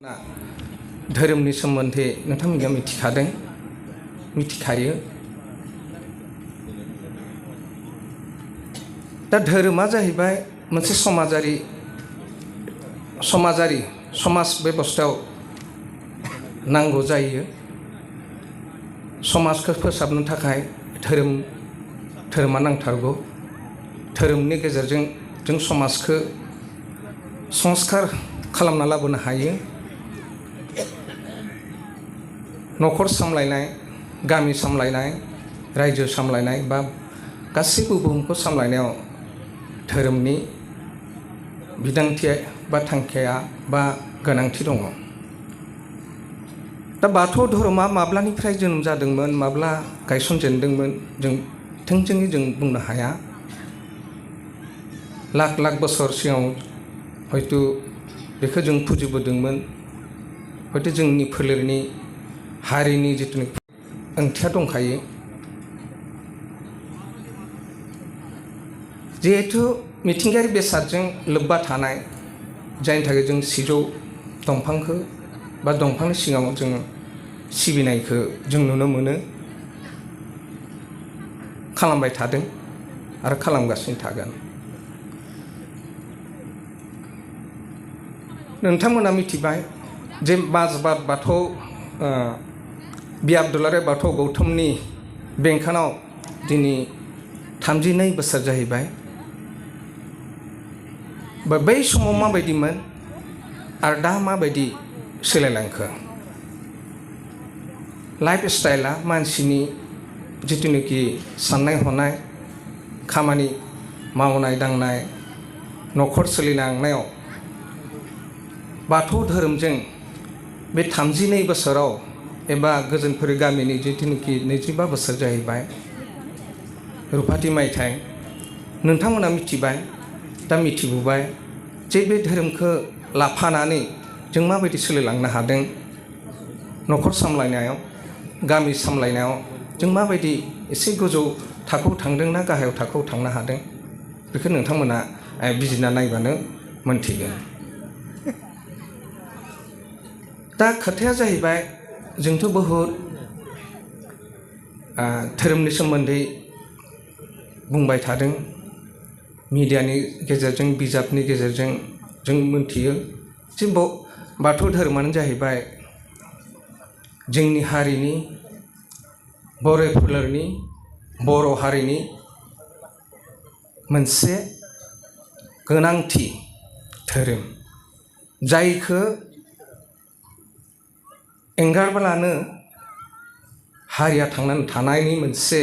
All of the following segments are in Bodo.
धोरोमनि सोमोन्दै नोंथांमोना मिथिखायो दा धोरोमा जाहैबाय मोनसे समाज बेबस्थायाव नांगौ जायो समाजखौ फोसाबनो थाखाय धोरोमा नांथारगौ धोरोमनि गेजेरजों जों समाजखौ संस्कार खालामना लाबोनो हायो न'खर सामलायनाय गामि सामलायनाय रायजो सामलायनाय बा गासैबो बुहुमखौ सामलायनायाव धोरोमनि बिदांथिया बा थांखिया बा गोनांथि दङ दा बाथौ धोरोमा माब्लानिफ्राय जोनोम जादोंमोन माब्ला गायसनजेनदोंमोन जों थोंजोङै जों बुंनो हाया लाख बोसोर सिगाङाव हयथ' बेखौ जों फुजिबोदोंमोन हयथ' जोंनि फोलेरनि हारिनि जिथुनिखि ओंथिया दंखायो जिहेथु मिथिंगायारि बेसादजों लोब्बा थानाय जायनि थाखाय जों सिजौ दंफांखौ बा दंफांनि सिगाङाव जों सिबिनायखौ जों नुनो मोनो खालामबाय थादों आरो खालामगासिनो थागोन नोंथांमोना मिथिबाय जे बाथौ बियाब दुलाराय बाथौ गौतमनि बेंखनाव दिनै 32 बोसोर जाहैबाय बै समाव माबायदिमोन आरो दा माबायदि सोलायलांखो लाइफ स्टाइला मानसिनि जिथुनिखि साननाय हनाय खामानि मावनाय दांनाय न'खर सोलिलांनायाव बाथौ धोरोमजों बे 32 बोसोराव एबा गोजोनपुरि गामिनि जिथुनिखि 25 बोसोर जाहैबाय रुपाथि मायथाइ नोंथांमोना मिथिबाय दा मिथिबोबाय जे बे धोरोमखौ लाफानानै जों माबायदि सोलिलांनो हादों न'खर सामलायनायाव गामि सामलायनायाव जों माबायदि एसे गोजौ थाखोआव थांदों ना गाहायाव थाखोआव थांनो हादों बेखौ नोंथांमोना बिजिरना नायबानो मोनथिगोन दा खोथाया जाहैबाय जोंथ' बहुद धोरोमनि सोमोन्दै बुंबाय थादों मिडियानि गेजेरजों बिजाबनि गेजेरजों जों मोनथियो जे बाथौ धोरोमानो जाहैबाय जोंनि हारिनि बर' फोलेरनि बर' हारिनि मोनसे गोनांथि धोरोम जायखौ एंगारब्लानो हारिया थांनानै थानायनि मोनसे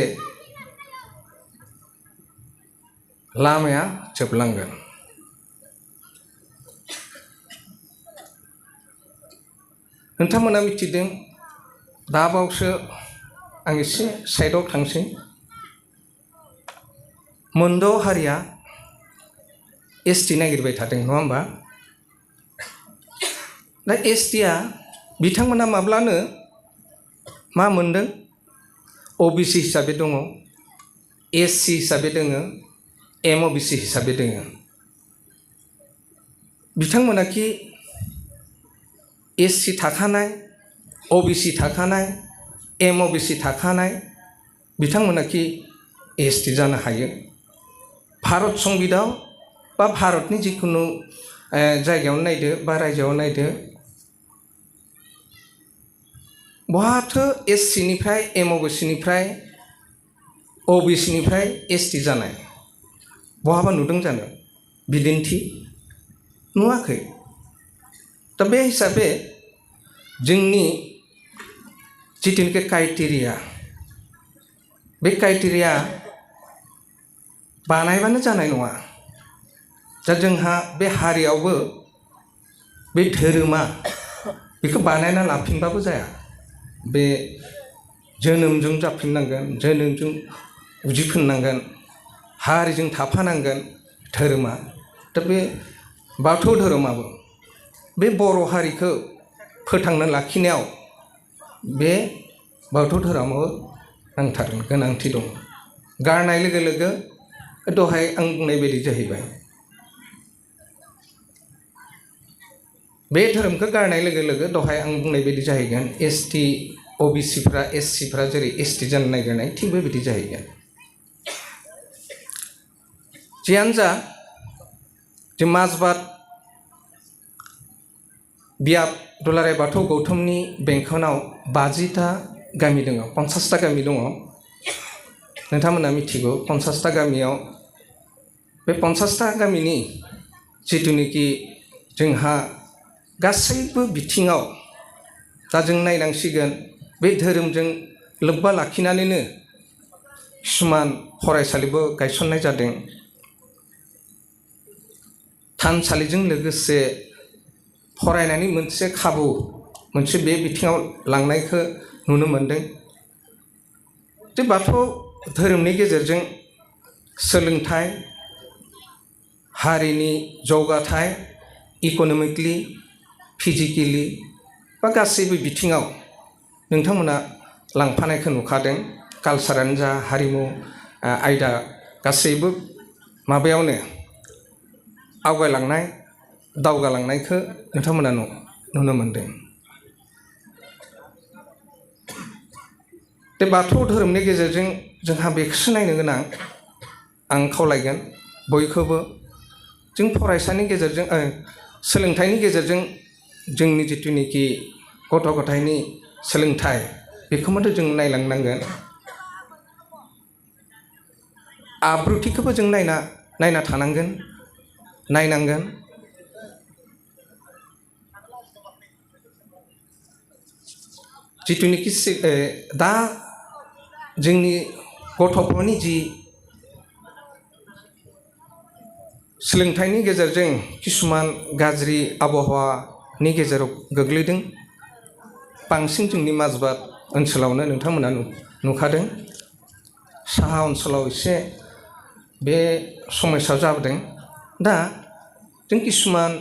लामाया जोबलांगोन नोंथांमोना मिथिदों दाबावसो आं एसे साइडआव थांसै मोनद' हारिया एसटि नागिरबाय थादों नङा होमबा दा एसटिया बिथांमोना माब्लानो मा मोनदों ओबिसि हिसाबै दङ एससि हिसाबै दङ एमअबिसि हिसाबै दङ बिथांमोना कि एससि थाखानाय ओबिसि थाखानाय एमअबिसि थाखानाय बिथांमोना कि एसटि जानो हायो भारत संबिधान बा भारतनि जिखुनु जायगायावनो नायदो बा रायजोआव नायदो बहाथो एससिनिफ्राय एमअबिसिनिफ्राय ओबिसिनिफ्राय एसटि जानाय बहाबा नुदों जानो बिदिन्थि नुवाखै दा बे हिसाबै जोंनि जिथुनिखि क्राइटेरिया बे क्राइटेरिया बानायबानो जानाय नङा दा जोंहा बे हारियावबो बे धोरोमा बेखौ बानायना लाफिनबाबो जाया बे जोनोमजों जाफिननांगोन जोनोमजों उजिफिननांगोन हारिजों थाफानांगोन धोरोमा दा बे बाथौ धोरोमाबो बे बर' हारिखौ फोथांना लाखिनायाव बे बाथौ धोरोमाबो नांथारगोन गोनांथि दं गारनाय लोगो लोगो दहाय आं बुंनाय बायदि जाहैबाय बे धोरोमखौ गारनाय लोगो लोगो दहाय आं बुंनाय बायदि जाहैगोन एसटि ओबिसिफ्रा एससिफ्रा जेरै एसटि जानो नागिरनाय थिग बेबायदि जाहैगोन जियानो जा जों माजबाद बियाब दुलाराय बाथौ गौथुमनि बेंखनाव 50टा गामि दङ 50टा गामि दङ नोंथांमोना मिथिगौ 50टा गामियाव बे 50टा गामिनि जिथुनिखि जोंहा गासैबो बिथिङाव दा जों नायनांसिगोन बे धोरोमजों लोब्बा लाखिनानैनो किसुमान फरायसालिबो गायसननाय जादों थानसालिजों लोगोसे फरायनायनि मोनसे खाबु मोनसे बे बिथिङाव लांनायखौ नुनो मोनदों जे बाथौ धोरोमनि गेजेरजों सोलोंथाइ हारिनि जौगाथाय इक'नमिकलि फिजिकेलि बा गासैबो बिथिङाव नोंथांमोना लांफानायखौ नुखादों कालसारानो जा हारिमु आयदा गासैबो माबायावनो आवगायलांनाय दावगालांनायखौ नोंथांमोना नुनो मोनदों बे बाथौ धोरोमनि गेजेरजों जोंहा बेखौसो नायनो गोनां आं खावलायगोन बयखौबो जों फरायसानि गेजेरजों सोलोंथाइनि गेजेरजों जोंनि जिथुनिखि गथ' गथायनि सोलोंथाइ बेखौबोथ' जों नायलांनांगोन आब्रुथिखौबो जों नायना थानांगोन नायनांगोन जिथुनिखि दा जोंनि गथ'फोरनि जि सोलोंथाइनि गेजेरजों किसुमान गाज्रि आबहावानि गेजेराव गोग्लैदों बांसिन जोंनि माजबाद ओनसोलावनो नोंथांमोना नुखादों साहा ओनसोलाव एसे बे समस्या जाबोदों दा जों किसुमान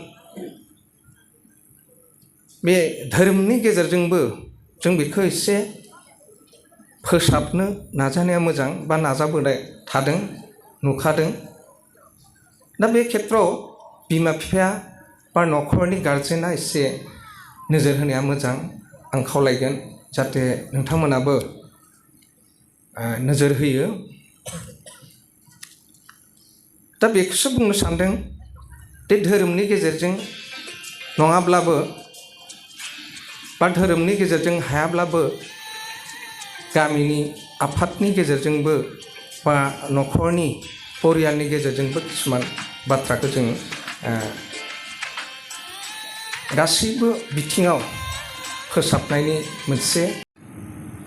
बे धोरोमनि गेजेरजोंबो जों बेखौ एसे फोसाबनो नाजानाया मोजां बा नाजाबोनाय थादों नुखादों दा बे खेत्रआव बिमा बिफाया बा न'खरनि गारजेना एसे नोजोर होनाया मोजां आं खावलायगोन जाहाथे नोंथांमोनाबो नोजोर होयो दा बेखौसो बुंनो सानदों बे धोरोमनि गेजेरजों नङाब्लाबो बा धोरोमनि गेजेरजों हायाब्लाबो गामिनि आफादनि गेजेरजोंबो बा न'खरनि परियालनि गेजेरजोंबो किसुमान बाथ्राखौ जों गासैबो बिथिङाव फोसाबनायनि मोनसे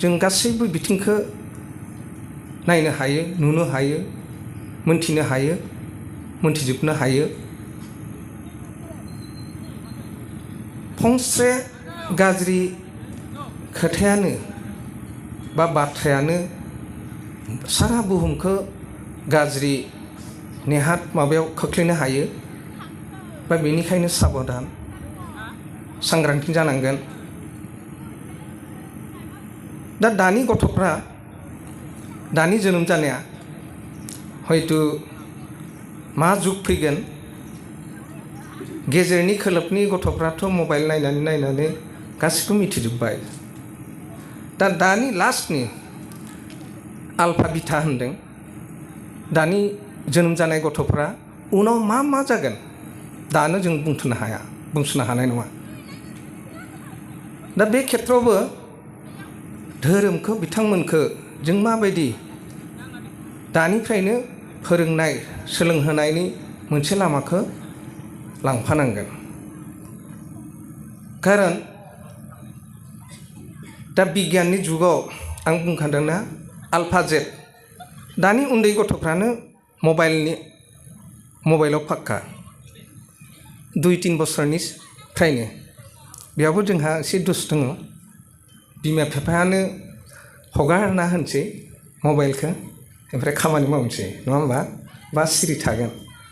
जों गासैबो बिथिंखौ नायनो हायो नुनो हायो मोनथिनो हायो मोनथिजोबनो हायो फंसे गाज्रि खोथायानो बा बाथ्रायानो सारा बुहुमखौ गाज्रि नेहाथ माबायाव खोख्लैनो हायो बा बेनिखायनो साबधान सांग्रांथि जानांगोन दा दानि गथ'फ्रा दानि जोनोम जानाया हयथ' मा जुग फैगोन गेजेरनि खोलोबनि गथ'फ्राथ' मबाइल नायनानै गासिबो मिथिजोब्बाय दा दानि लास्टनि आल्फा बिथा होनदों दानि जोनोम जानाय गथ'फ्रा उनाव मा जागोन दानो जों बुंस'नो हानाय नङा दा बे खेत्रआवबो धोरोमखौ बिथांमोनखौ जों माबायदि दानिफ्रायनो फोरोंनाय सोलोंहोनायनि मोनसे लामाखौ लांफानांगोन खारन दा बिगियाननि जुगाव आं बुंखादोंना आल्फा जेड दानि उन्दै गथ'फ्रानो मबाइलाव फाक्का 2-3 बोसोरनिफ्रायनो बेयावबो जोंहा एसे दुस दङ बिमा बिफायानो हगारना होनोसै मबाइलखौ ओमफ्राय खामानि मावनोसै नङा होमबा बा सिरि थागोन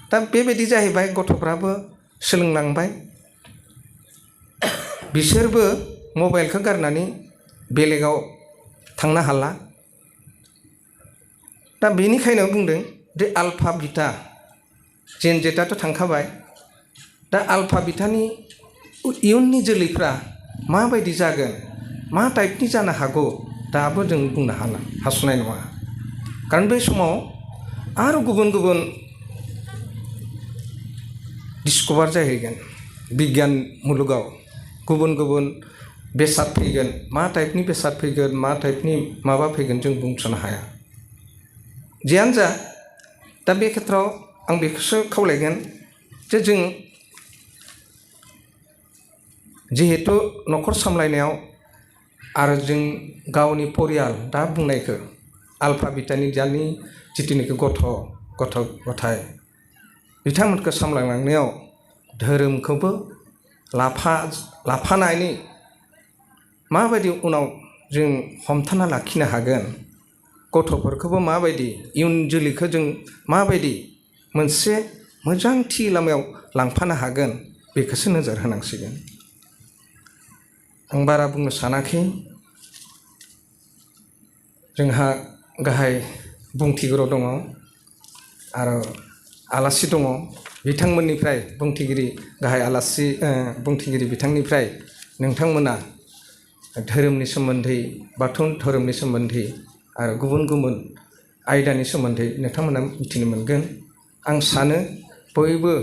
दा बेबायदि जाहैबाय गथ'फ्राबो सोलोंलांबाय बिसोरबो मबाइलखौ गारनानै बेलेगाव थांनो हाला दा बेनिखायनो बुंदों जे आल्फा बिटा जेन जेटाथ' थांखाबाय दा आल्फा बिटानि इयुननि जोलैफ्रा माबायदि जागोन मा टाइपनि जानो हागौ दाबो जों बुंनो हास'नाय नङा खारन बे समाव आरो गुबुन गुबुन डिस्कभार जाहैगोन बिगियान मुलुगाव गुबुन गुबुन बेसाद फैगोन मा टाइपनि बेसाद फैगोन मा टाइपनि माबा फैगोन जों बुंस'नो हाया जियानो जा दा बे खेथ्रआव आं बेखौसो खावलायगोन जे जों जिहेतु न'खर सामलायनायाव आरो जों गावनि परियाल दा बुंनायखौ आल्फा बिटानि दानि जिथुनिखि गथ' गथाय बिथांमोनखौ सामलायलांनायाव धोरोमखौबो लाफानानै माबायदि उनाव जों हमथाना लाखिनो हागोन गथ'फोरखौबो माबायदि इयुन जोलैखौ जों माबायदि मोनसे मोजां थि लामायाव लांफानो हागोन बेखौसो नोजोर होनांसिगोन आं बारा बुंनो सानाखै जोंहा गाहाय बुंथिगिरि दङ आरो आलासि दङ बिथांमोननिफ्राय गाहाय आलासि बुंथिगिरि बिथांनिफ्राय नोंथांमोना धोरोमनि सोमोन्दै बाथौ धोरोमनि सोमोन्दै आरो गुबुन गुबुन आयदानि सोमोन्दै नोंथांमोना मिथिनो मोनगोन आं सानो बयबो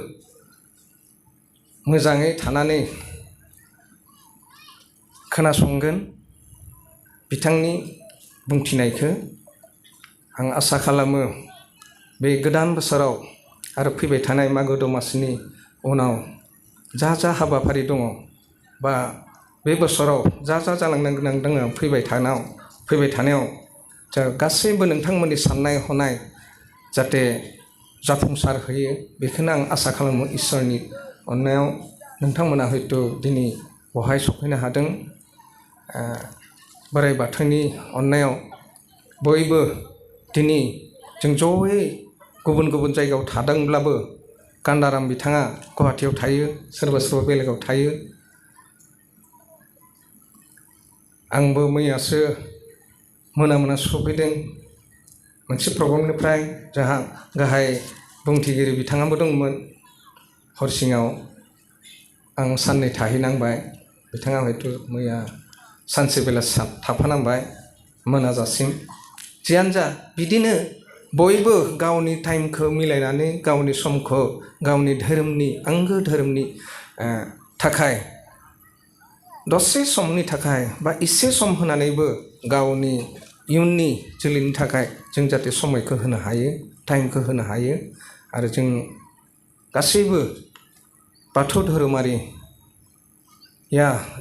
मोजाङै थानानै खोनासंगोन बिथांनि बुंथिनायखौ आं आसा खालामो बे गोदान बोसोराव आरो फैबाय थानाय मागो दमासिनि उनाव जा हाबाफारि दङ बा बे बोसोराव जा जालांनो गोनां दङ फैबाय थानायाव जा गासैबो नोंथांमोननि साननाय हनाय जाहाथे जाफुंसार होयो बेखौनो आं आसा खालामो इसोरनि अननायाव नोंथांमोना हयथ' दिनै बहाय सफैनो हादों बोराइ बाथौनि अननायाव बयबो दिनै जों जयै गुबुन गुबुन जायगायाव थादोंब्लाबो गान्दाराम बिथाङा गुवाहाटीयाव थायो सोरबा बेलेगाव थायो आंबो मैयासो मोना सफैदों मोनसे प्रग्रामनिफ्राय जोंहा गाहाय बुंथिगिरि बिथाङाबो दंमोन हरसिङाव आं साननै थाहैनांबाय बिथाङा हयथ' मैया सानसे बेला थाफानांबाय मोनाजासिम जियानो जा बिदिनो बयबो गावनि टाइमखौ मिलायनानै गावनि समखौ गावनि धोरोमनि आंगो धोरोमनि थाखाय दसे समनि थाखाय बा एसे सम होनानैबो गावनि इयुननि जोलैनि थाखाय जों जाहाथे समायखौ होनो हायो टाइमखौ होनो हायो आरो जों गासैबो बाथौ धोरोमारिया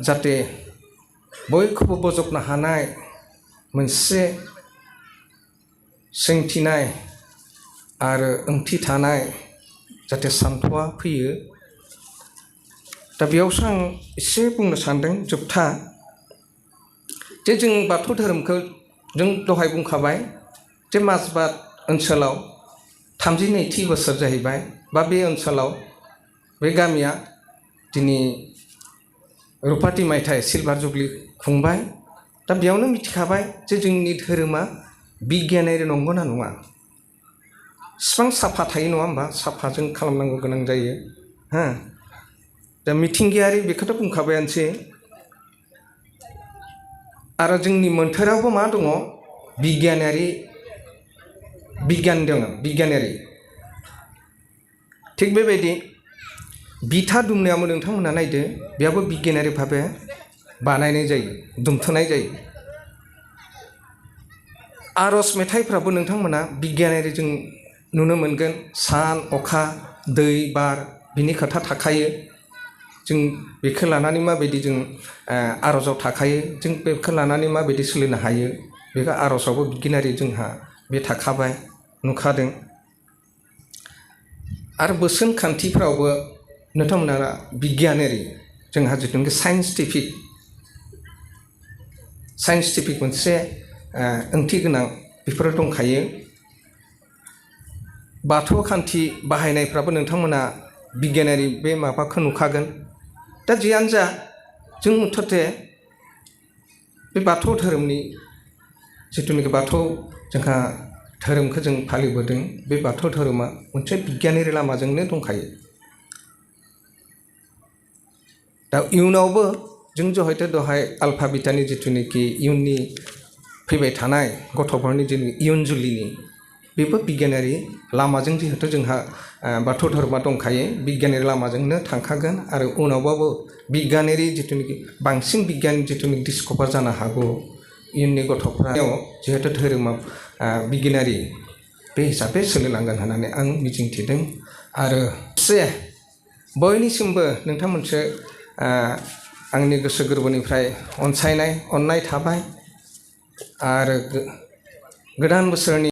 जाहाथे बयखौबो बजबनो हानाय मोनसे सोंथिनाय आरो ओंथि थानाय जाहाथे सान्थौआ फैयो दा बेयावसो आं एसे बुंनो सानदों जोबथा जे जों बाथौ धोरोमखौ जों दहाय बुंखाबाय जे माजबाद ओनसोलाव 32थि बोसोर जाहैबाय बा बे ओनसोलाव बे गामिया दिनै रुपाथि मायथाइ सिलभार जुबलि खुंबाय दा बेयावनो मिथिखाबाय जे जोंनि धोरोमा बिगियानारि नंगौना नङा इसिबां साफा थायो नङा होमबा साफाजों खालामनांगौ गोनां जायो दा मिथिंगायारि बेखौथ' बुंखाबायानोसै आरो जोंनि मोन्थोरावबो मा दङ बिगियानारि थिग बेबायदि बिथा दुमनायावबो नोंथांमोना नायदो बेयावबो बिगियानारि भाबे बानायनाय जायो दुमथेनाय जायो आर'ज मेथाइफ्राबो नोंथांमोना बिगियानारि जों नुनो मोनगोन सान अखा दै बार बिनि खोथा थाखायो जों बेखौ लानानै माबायदि जों आर'जाव थाखायो जों बेखौ लानानै माबायदि सोलिनो हायो बेखौ आर'जावबो बिगियानारि जोंहा बे थाखाबाय नुखादों आरो बोसोन खान्थिफ्रावबो नोंथांमोना बिगियानारि जोंहा जिथुनाखि साइन्टिफिक मोनसे ओंथि गोनां बेफोरो दंखायो बाथौ खान्थि बाहायनायफ्राबो नोंथांमोना बिगियानारि बे माबाखौ नुखागोन दा जियानो जा जों मुथथे बे बाथौ धोरोमनि जिथुनाखि बाथौ जोंहा धोरोमखौ जों फालिबोदों बे बाथौ धोरोमा मोनसे बिगियानारि लामाजोंनो दंखायो दा इयुनावबो जों हयथ' दहाय आल्फा बिटानि जिथुनिखि इयुननि फैबाय थानाय गथ'फोरनि जिथु इयुन जुलिनि बेबो बिगियानारि लामाजों जिहेथु जोंहा बाथौ धर्मआ दंखायो बिगियानारि लामाजोंनो थांखागोन आरो उनावबाबो बिगियानारि जिथुनिखि बांसिन बिगियान जिथुनिखि डिस्कभार जानो हागौ इयुननि गथ'फ्राव जिहेतु धोरोमा बिगियानारि बे हिसाबै सोलिलांगोन होननानै आं मिजिंथिदों आरो बयनिसिमबो नोंथांमोनसे आंनि गोसो गोरबोनिफ्राय अनसायनाय अननाय थाबाय आरो गोदान बोसोरनि